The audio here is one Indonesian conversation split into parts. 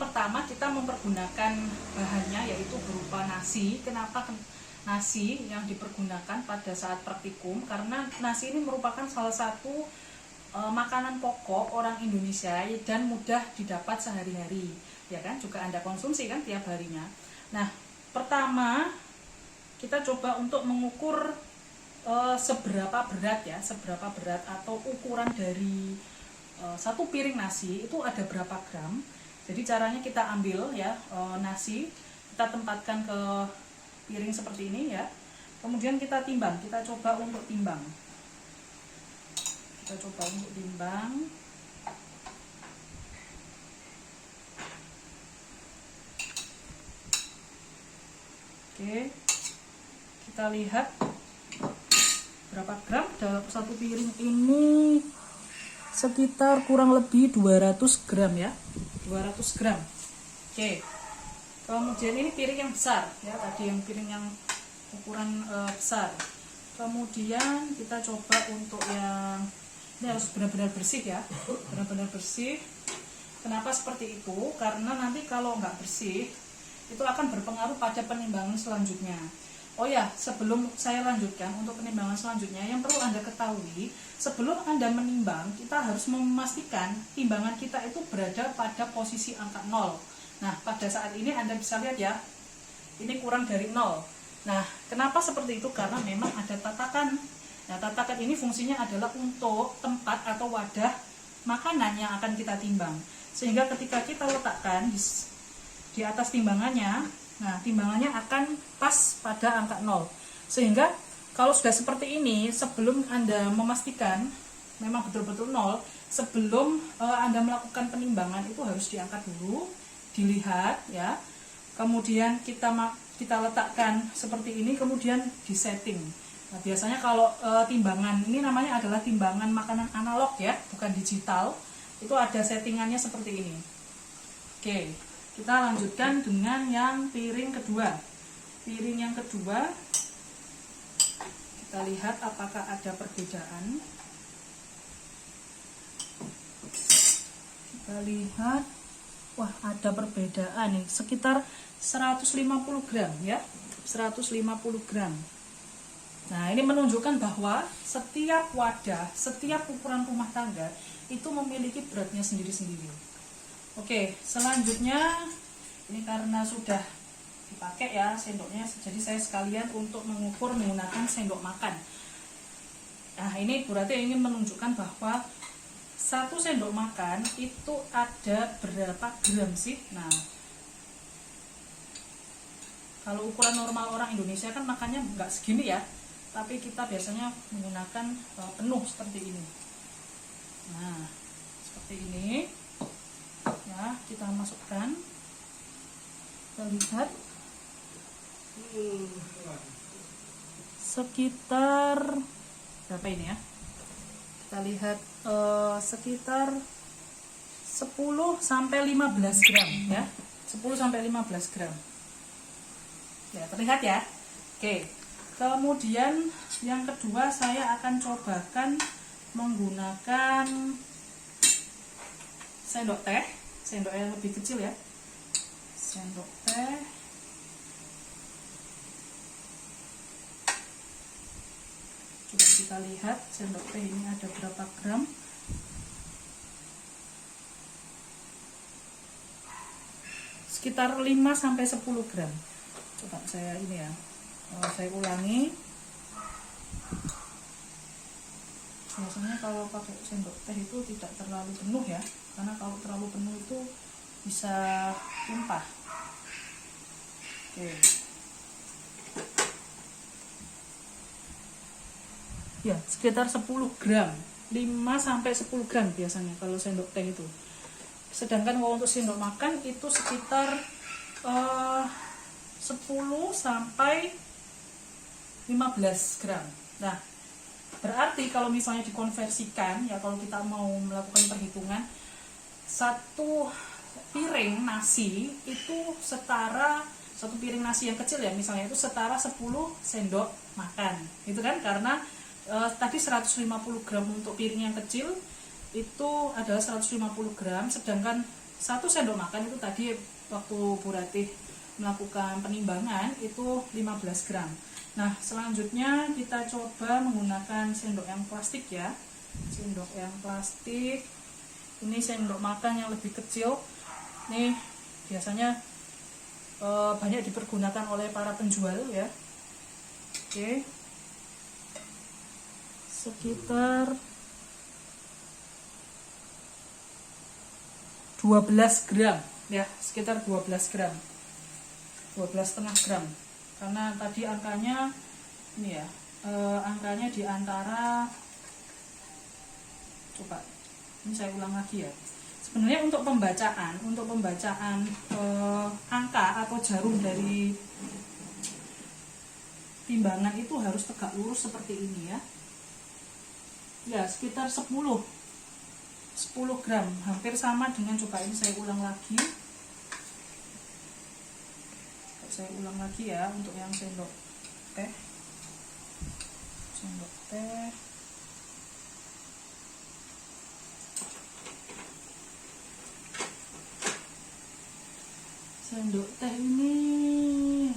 pertama kita mempergunakan bahannya yaitu berupa nasi. Kenapa nasi yang dipergunakan pada saat praktikum? Karena nasi ini merupakan salah satu makanan pokok orang Indonesia dan mudah didapat sehari-hari, ya kan? Juga Anda konsumsi kan tiap harinya. Nah, pertama kita coba untuk mengukur seberapa berat atau ukuran dari satu piring nasi itu ada berapa gram. Jadi caranya kita ambil ya nasi, kita tempatkan ke piring seperti ini ya. Kemudian kita timbang, kita coba untuk timbang. Oke, kita lihat berapa gram dalam satu piring ini. Sekitar kurang lebih 200 gram ya, 200 gram. Oke, kemudian ini piring yang besar ya, tadi yang piring yang ukuran besar. Kemudian kita coba untuk yang ini harus benar-benar bersih ya, benar-benar bersih. Kenapa seperti itu? Karena nanti kalau nggak bersih itu akan berpengaruh pada penimbangan selanjutnya. Oh ya, sebelum saya lanjutkan untuk penimbangan selanjutnya, yang perlu Anda ketahui, sebelum Anda menimbang, kita harus memastikan timbangan kita itu berada pada posisi angka 0. Nah, pada saat ini Anda bisa lihat ya, ini kurang dari 0. Nah, kenapa seperti itu? Karena memang ada tatakan. Nah, tatakan ini fungsinya adalah untuk tempat atau wadah makanan yang akan kita timbang. Sehingga ketika kita letakkan di atas timbangannya, nah, timbangannya akan pas pada angka 0. Sehingga kalau sudah seperti ini, sebelum Anda memastikan memang betul-betul 0, sebelum Anda melakukan penimbangan itu harus diangkat dulu, dilihat ya. Kemudian kita letakkan seperti ini, kemudian disetting. Nah, biasanya kalau timbangan ini namanya adalah timbangan makanan analog ya, bukan digital. Itu ada settingannya seperti ini. Oke. Kita lanjutkan dengan yang piring kedua. Piring yang kedua, kita lihat apakah ada perbedaan. Kita lihat, wah ada perbedaan nih, sekitar 150 gram ya, 150 gram. Nah, ini menunjukkan bahwa setiap wadah, setiap ukuran rumah tangga itu memiliki beratnya sendiri-sendiri. Oke, selanjutnya ini karena sudah dipakai ya sendoknya, jadi saya sekalian untuk mengukur menggunakan sendok makan. Nah, ini berarti ingin menunjukkan bahwa satu sendok makan itu ada berapa gram sih. Nah, kalau ukuran normal orang Indonesia kan makannya nggak segini ya, tapi kita biasanya menggunakan penuh seperti ini. Nah, seperti ini ya, kita masukkan, kita lihat sekitar berapa ini ya, kita lihat sekitar 10-15 gram ya, 10-15 gram ya, terlihat ya. Oke, kemudian yang kedua saya akan cobakan menggunakan sendok teh, sendok yang lebih kecil ya, sendok teh. Coba kita lihat sendok teh ini ada berapa gram. Sekitar 5-10 gram. Coba saya ini ya, saya ulangi. Biasanya kalau pakai sendok teh itu tidak terlalu penuh ya, karena kalau terlalu penuh itu bisa tumpah. Oke. Ya, sekitar 10 gram, 5-10 gram biasanya kalau sendok teh itu. Sedangkan kalau untuk sendok makan itu sekitar 10-15 gram. Nah, berarti kalau misalnya dikonversikan ya, kalau kita mau melakukan perhitungan, satu piring nasi itu setara, satu piring nasi yang kecil ya misalnya itu setara 10 sendok makan gitu kan, karena tadi 150 gram untuk piring yang kecil itu adalah 150 gram, sedangkan 1 sendok makan itu tadi waktu Bu Ratih melakukan penimbangan itu 15 gram. Nah, selanjutnya kita coba menggunakan sendok yang plastik ya. Sendok yang plastik. Ini sendok makan yang lebih kecil. Nih biasanya banyak dipergunakan oleh para penjual ya. Oke. Sekitar 12 gram ya, sekitar 12 gram. 12,5 gram. Karena tadi angkanya ini ya, angkanya di antara, coba ini saya ulang lagi ya. Sebenarnya untuk pembacaan angka atau jarum dari timbangan itu harus tegak lurus seperti ini ya. Ya, sekitar 10 gram, hampir sama dengan, coba ini saya ulang lagi. Saya ulang lagi ya untuk yang sendok teh. Sendok teh. Sendok teh ini,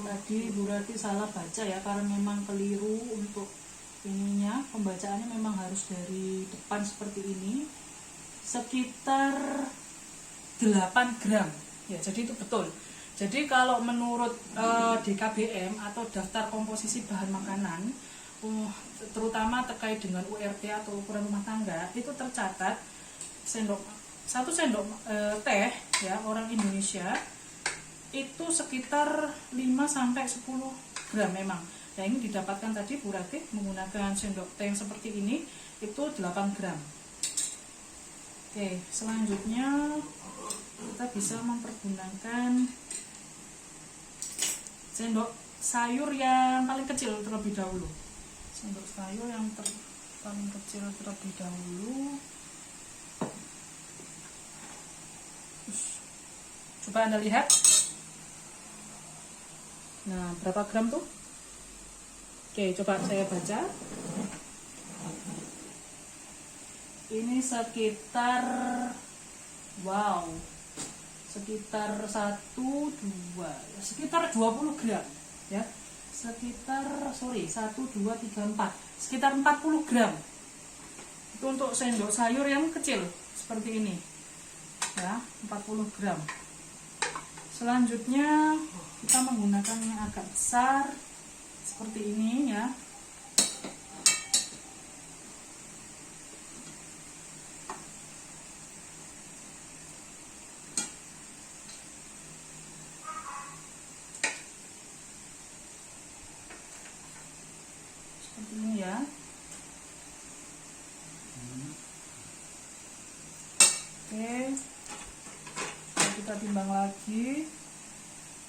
tadi Bu Ratih salah baca ya, karena memang keliru untuk ininya, pembacaannya memang harus dari depan seperti ini, sekitar 8 gram ya, jadi itu betul. Jadi kalau menurut DKBM atau daftar komposisi bahan makanan, terutama terkait dengan URT atau ukuran rumah tangga, itu tercatat 1 sendok teh ya orang Indonesia itu sekitar 5-10 gram memang. Nah, ini didapatkan tadi Bu Ratih menggunakan sendok teh yang seperti ini itu 8 gram. Oke, selanjutnya kita bisa mempergunakan sendok sayur yang paling kecil terlebih dahulu. Sendok sayur yang paling kecil terlebih dahulu. Coba Anda lihat. Nah, berapa gram tuh? Oke, coba saya baca. Ini sekitar, sekitar 20 gram ya. Sekitar 40 gram. Itu untuk sendok sayur yang kecil seperti ini. Ya, 40 gram. Selanjutnya kita menggunakan yang agak besar seperti ini ya. Seperti ini ya. Oke. Kita timbang lagi.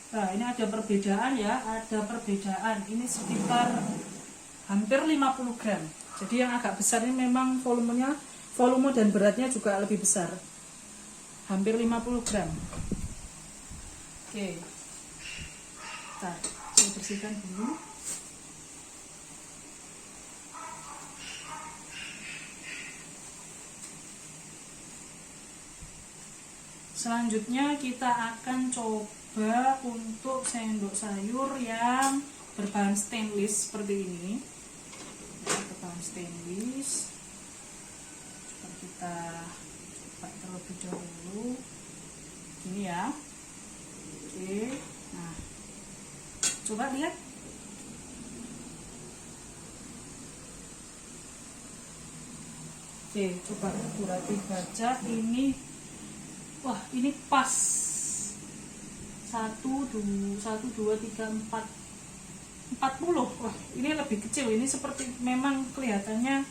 Nah, ini ada perbedaan ya, ini sekitar hampir 50 gram. Jadi yang agak besar ini memang volume dan beratnya juga lebih besar. Hampir 50 gram. Oke. Bentar, saya bersihkan dulu. Selanjutnya kita akan coba untuk sendok sayur yang berbahan stainless seperti ini. Berbahan stainless. Coba kita coba terlebih dahulu. Ini ya. Oke. Nah, coba lihat. Oke, coba Bu Ratih baca ini. Wah, ini pas 1, 2, 3, 4, 40. Wah, ini lebih kecil. Ini seperti memang kelihatannya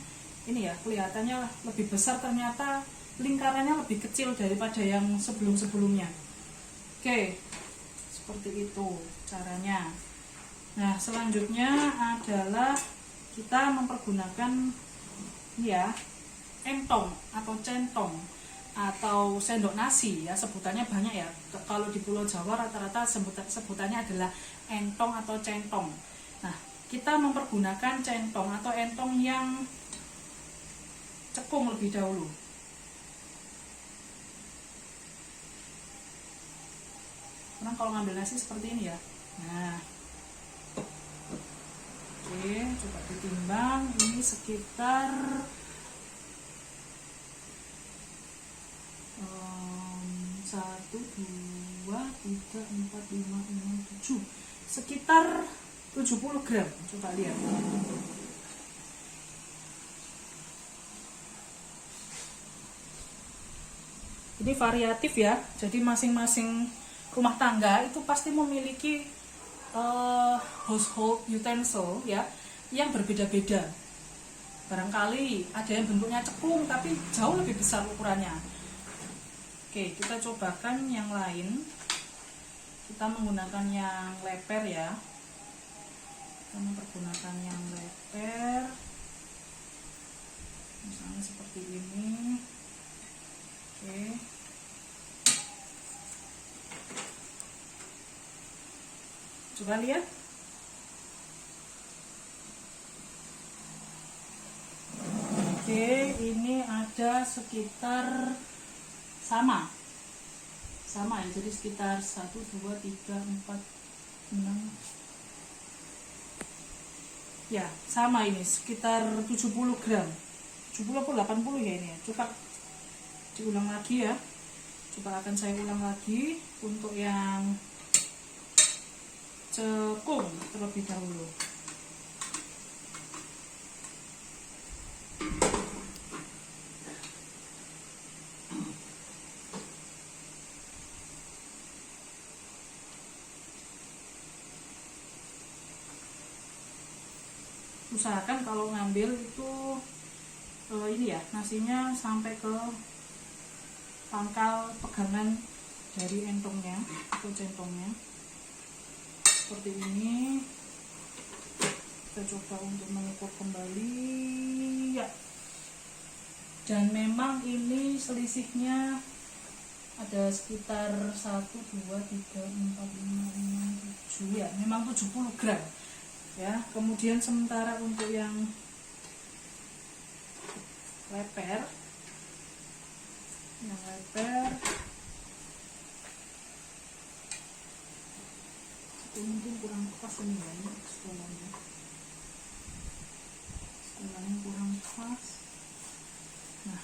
ini ya, kelihatannya lebih besar, ternyata lingkarannya lebih kecil daripada yang sebelum-sebelumnya. Oke, seperti itu caranya. Nah, selanjutnya adalah kita mempergunakan ini ya, entong atau centong atau sendok nasi ya, sebutannya banyak ya. Kalau di Pulau Jawa rata-rata sebutannya adalah entong atau centong. Nah, kita mempergunakan centong atau entong yang cekung lebih dahulu. Karena kalau ngambil nasi seperti ini ya. Nah, oke, coba ditimbang. Ini sekitar 1, 2, 3, 4, 5, 6, 7, sekitar 70 gram. Coba lihat. Ini variatif ya, jadi masing-masing rumah tangga itu pasti memiliki household utensil ya yang berbeda-beda. Barangkali ada yang bentuknya cekung tapi jauh lebih besar ukurannya. Oke, kita cobakan yang lain. Kita menggunakan yang leper ya. Kita mempergunakan yang leper. Misalnya seperti ini. Oke. Coba lihat. Oke, ini ada sekitar sama ya, jadi sekitar 1, 2, 3, 4, 6 ya, sama ini sekitar 70 gram 70 atau 80 ya ini ya. Coba diulang lagi ya, coba akan saya ulang lagi untuk yang cekung terlebih dahulu. Usahakan kalau ngambil itu ini ya, nasinya sampai ke pangkal pegangan dari entongnya atau centongnya seperti ini. Kita coba untuk mengukur kembali ya, dan memang ini selisihnya ada sekitar 1, 2, 3, 4, 5, 6, 7 ya, memang 70 gram ya. Kemudian sementara untuk yang leper itu mungkin kurang pas ini ya, setengahnya kurang pas. Nah,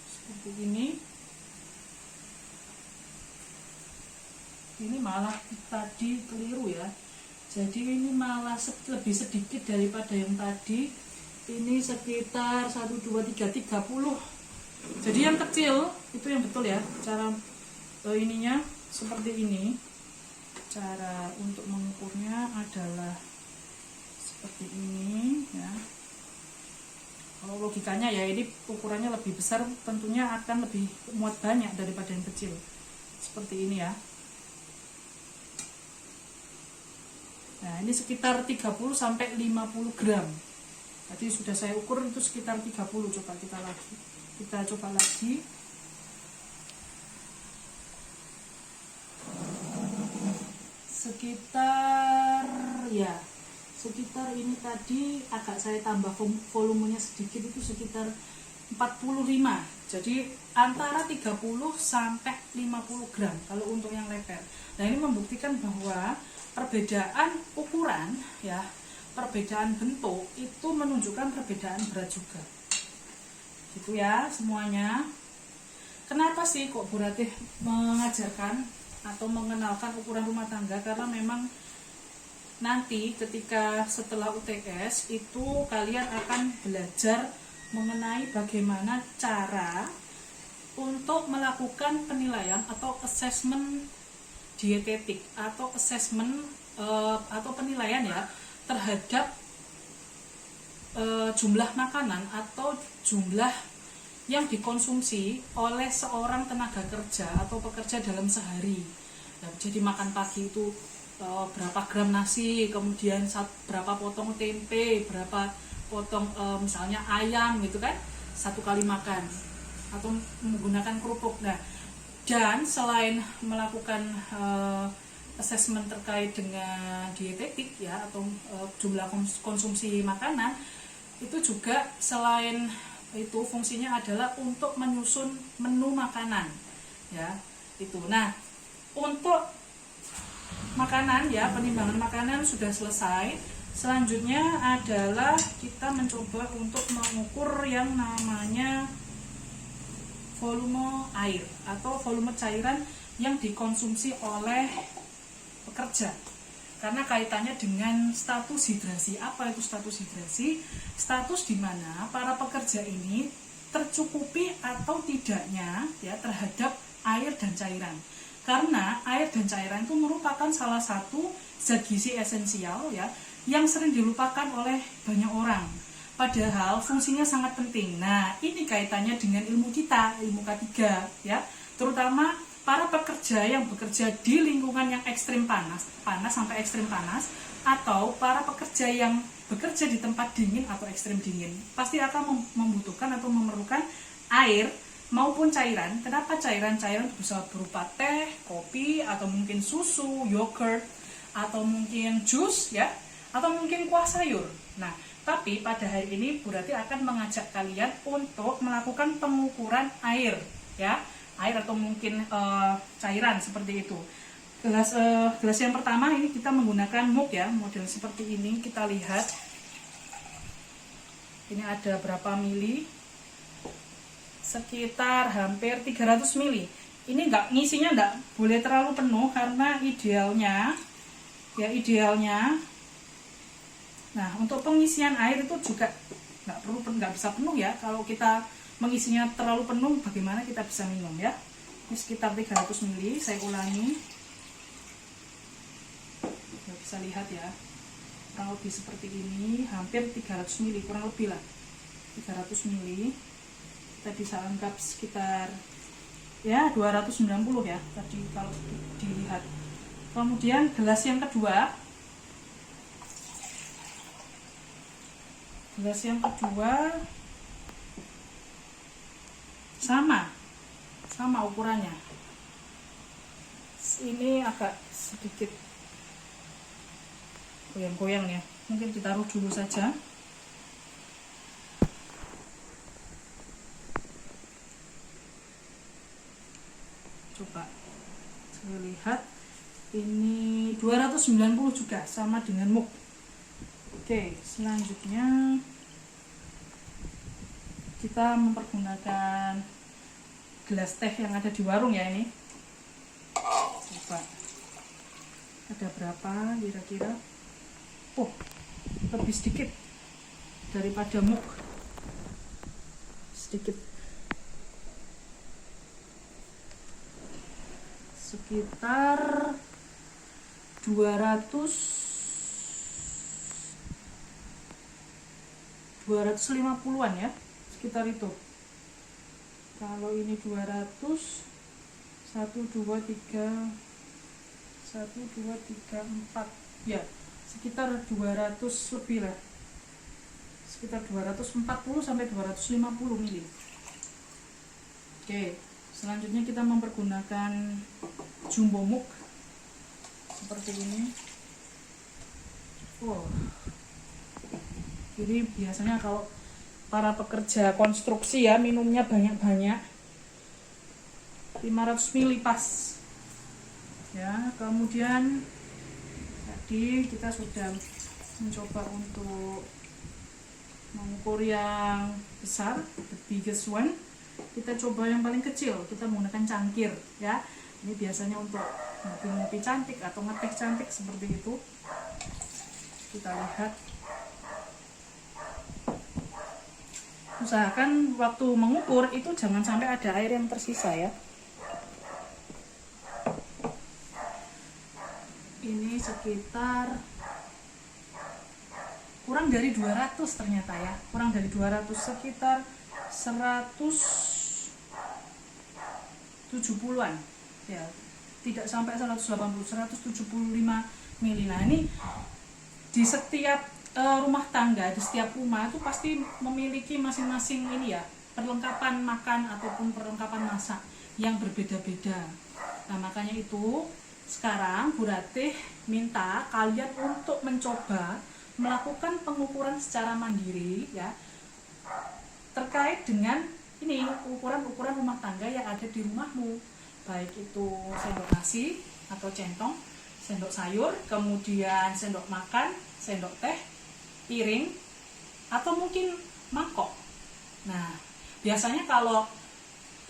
seperti ini malah tadi keliru ya, jadi ini malah lebih sedikit daripada yang tadi. Ini sekitar 1, 2, 3, 30. Jadi yang kecil itu yang betul ya, cara ininya seperti ini. Cara untuk mengukurnya adalah seperti ini ya. Kalau logikanya ya, ini ukurannya lebih besar, tentunya akan lebih muat banyak daripada yang kecil. Seperti ini ya. Nah, ini sekitar 30 sampai 50 gram. Tadi sudah saya ukur itu sekitar 30. Coba kita coba lagi. Sekitar ini tadi agak saya tambah volumenya sedikit, itu sekitar 45. Jadi antara 30 sampai 50 gram kalau untuk yang leper. Nah, ini membuktikan bahwa perbedaan ukuran ya, perbedaan bentuk itu menunjukkan perbedaan berat juga. Gitu ya semuanya. Kenapa sih kok Bu Ratih mengajarkan atau mengenalkan ukuran rumah tangga? Karena memang nanti ketika setelah UTS itu kalian akan belajar mengenai bagaimana cara untuk melakukan penilaian atau assessment dietetik atau assessment atau penilaian ya terhadap jumlah makanan atau jumlah yang dikonsumsi oleh seorang tenaga kerja atau pekerja dalam sehari. Nah, jadi makan pagi itu berapa gram nasi, kemudian berapa potong tempe, berapa potong misalnya ayam gitu kan, satu kali makan, atau menggunakan kerupuk. Nah, dan selain melakukan assessment terkait dengan dietetik ya, atau jumlah konsumsi makanan, itu juga selain itu fungsinya adalah untuk menyusun menu makanan ya itu. Nah, untuk makanan ya, penimbangan makanan sudah selesai. Selanjutnya adalah kita mencoba untuk mengukur yang namanya volume air atau volume cairan yang dikonsumsi oleh pekerja, karena kaitannya dengan status hidrasi. Apa itu status hidrasi? Status di mana para pekerja ini tercukupi atau tidaknya ya terhadap air dan cairan. Karena air dan cairan itu merupakan salah satu zat gizi esensial ya yang sering dilupakan oleh banyak orang, padahal fungsinya sangat penting. Nah, ini kaitannya dengan ilmu kita, ilmu K3 ya, terutama para pekerja yang bekerja di lingkungan yang ekstrim panas sampai ekstrim panas, atau para pekerja yang bekerja di tempat dingin atau ekstrim dingin, pasti akan membutuhkan atau memerlukan air maupun cairan. Kenapa cairan? Cairan bisa berupa teh, kopi, atau mungkin susu, yogurt, atau mungkin jus ya, atau mungkin kuah sayur. Nah, tapi pada hari ini Bu Rati akan mengajak kalian untuk melakukan pengukuran air ya, air atau mungkin cairan seperti itu. Gelas yang pertama ini kita menggunakan mug ya, model seperti ini. Kita lihat ini ada berapa mili, sekitar hampir 300 mili. Ini ngisinya enggak boleh terlalu penuh, karena idealnya nah, untuk pengisian air itu juga nggak bisa penuh ya. Kalau kita mengisinya terlalu penuh, bagaimana kita bisa minum ya. Ini sekitar 300 ml. Saya ulangi, bisa lihat ya, kurang lebih seperti ini, hampir 300 ml, kurang lebih lah 300 ml. Kita bisa anggap sekitar ya 290 ya tadi kalau dilihat. Kemudian gelas yang kedua, sama ukurannya. Ini agak sedikit goyang-goyang ya, mungkin ditaruh dulu saja. Coba saya lihat, ini 290 juga, sama dengan mug. Oke, selanjutnya kita mempergunakan gelas teh yang ada di warung ya. Ini coba ada berapa kira-kira. Oh, lebih sedikit daripada mug, sedikit, sekitar 250-an ya, sekitar itu. Kalau ini 200, 1, 2, 3, 4 ya, sekitar 200 lebih lah, sekitar 240 sampai 250 mili. Oke, selanjutnya kita mempergunakan jumbo mug seperti ini. Jadi biasanya kalau para pekerja konstruksi ya, minumnya banyak-banyak, 500 ml pas ya. Kemudian tadi kita sudah mencoba untuk mengukur yang besar, the biggest one. Kita coba yang paling kecil, kita menggunakan cangkir ya. Ini biasanya untuk ngopi-ngopi cantik atau ngeteh cantik seperti itu. Kita lihat, usahakan waktu mengukur itu jangan sampai ada air yang tersisa ya. Ini sekitar kurang dari 200 ternyata ya, kurang dari 200, sekitar 170-an ya, tidak sampai 180, 175 mili. Nah, ini di setiap rumah tangga, di setiap rumah itu pasti memiliki masing-masing ini ya, perlengkapan makan ataupun perlengkapan masak yang berbeda-beda. Nah, makanya itu Sekarang Bu Ratih minta kalian untuk mencoba melakukan pengukuran secara mandiri ya, terkait dengan ini ukuran-ukuran rumah tangga yang ada di rumahmu, baik itu sendok nasi atau centong, sendok sayur, kemudian sendok makan, sendok teh, piring, atau mungkin mangkok. Nah, biasanya kalau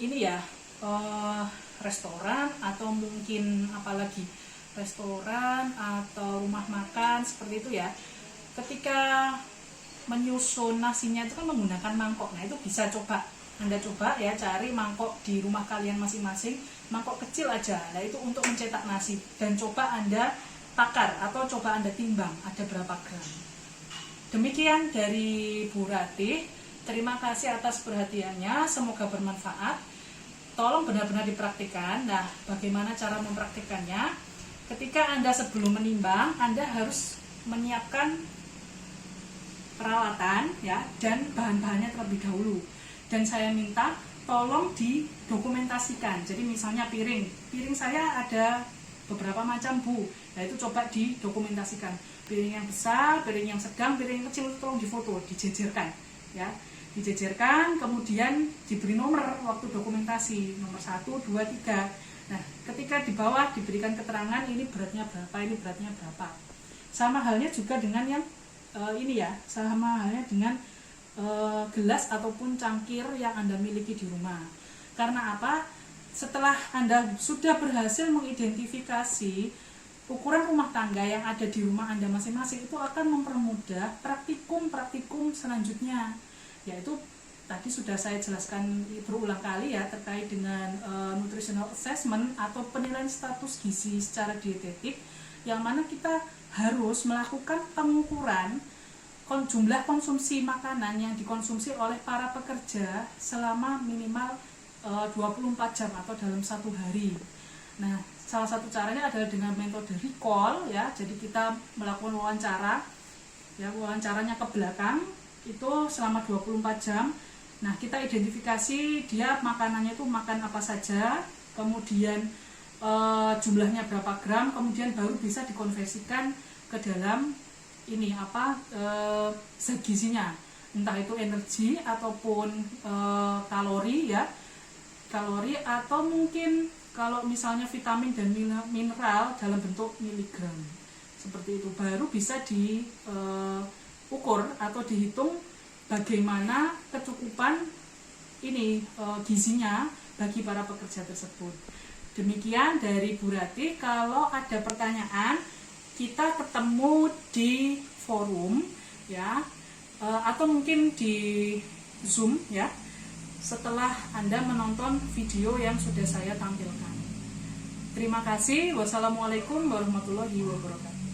ini ya restoran atau mungkin apalagi restoran atau rumah makan seperti itu ya, ketika menyusun nasinya itu kan menggunakan mangkok. Nah, itu bisa Anda coba ya, cari mangkok di rumah kalian masing-masing, mangkok kecil aja. Nah, itu untuk mencetak nasi, dan coba Anda takar atau coba Anda timbang ada berapa gram. Demikian dari Bu Ratih. Terima kasih atas perhatiannya, semoga bermanfaat. Tolong benar-benar dipraktikkan. Nah, bagaimana cara mempraktikkannya? Ketika Anda sebelum menimbang, Anda harus menyiapkan peralatan ya, dan bahan-bahannya terlebih dahulu. Dan saya minta tolong didokumentasikan. Jadi misalnya piring saya ada beberapa macam Bu. Nah, itu coba didokumentasikan. Piring yang besar, piring yang sedang, piring yang kecil, tolong difoto, dijejerkan ya. Dijejerkan, kemudian diberi nomor waktu dokumentasi, nomor 1, 2, 3. Nah, ketika di bawah diberikan keterangan ini beratnya berapa, ini beratnya berapa. Sama halnya juga dengan yang ini ya, sama halnya dengan gelas ataupun cangkir yang Anda miliki di rumah. Karena apa? Setelah Anda sudah berhasil mengidentifikasi ukuran rumah tangga yang ada di rumah Anda masing-masing, itu akan mempermudah praktikum selanjutnya, yaitu tadi sudah saya jelaskan berulang kali ya, terkait dengan nutritional assessment atau penilaian status gizi secara dietetik, yang mana kita harus melakukan pengukuran jumlah konsumsi makanan yang dikonsumsi oleh para pekerja selama minimal 24 jam atau dalam satu hari. Nah, salah satu caranya adalah dengan metode recall ya. Jadi kita melakukan wawancara ya, wawancaranya ke belakang itu selama 24 jam. Nah, kita identifikasi dia makanannya itu makan apa saja, kemudian jumlahnya berapa gram, kemudian baru bisa dikonversikan ke dalam ini zat gizinya, entah itu energi ataupun kalori ya, kalori atau mungkin kalau misalnya vitamin dan mineral dalam bentuk miligram, seperti itu baru bisa diukur atau dihitung bagaimana kecukupan ini gizinya bagi para pekerja tersebut. Demikian dari Bu Ratih. Kalau ada pertanyaan, kita ketemu di forum ya, atau mungkin di Zoom ya, setelah Anda menonton video yang sudah saya tampilkan. Terima kasih. Wassalamualaikum warahmatullahi wabarakatuh.